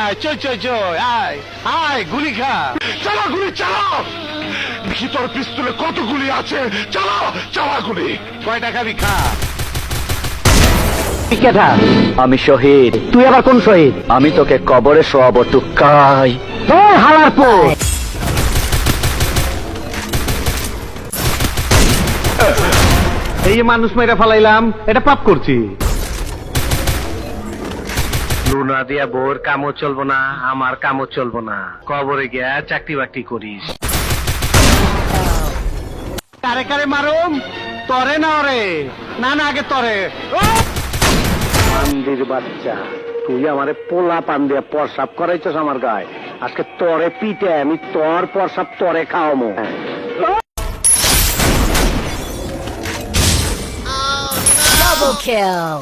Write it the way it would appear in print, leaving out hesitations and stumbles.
আয় চই চই চই আয় আয় গুলি খা। চালা গুলি চালাও, দেখি তোর পিস্তলে কত গুলি আছে। চালাও চালা গুলি। কয়টা খাবি খা। কেটা? আমি শহীদ। তুই আবার কোন শহীদ? আমি তোকে কবরে শোয়াবো টুকাই। হালার পো এই যে মানুষ মেরে ফেলাইলাম, এটা পাপ করছি। লুনা দিয়া বোর কামও চলবো না, আমার কামও চলবো না। কবরে গিয়া চাকরি বাকরি করিস। কারে কারে মারুম? তরে না ওরে? না না আগে তরে। পান্দির বাচ্চা, তুই আমারে পোলা পান দিয়ে প্রসাব করাইছস আমার গায়ে। আজকে তরে পিটে আমি তোর প্রসাব তরে খাওয়ামো। Double kill.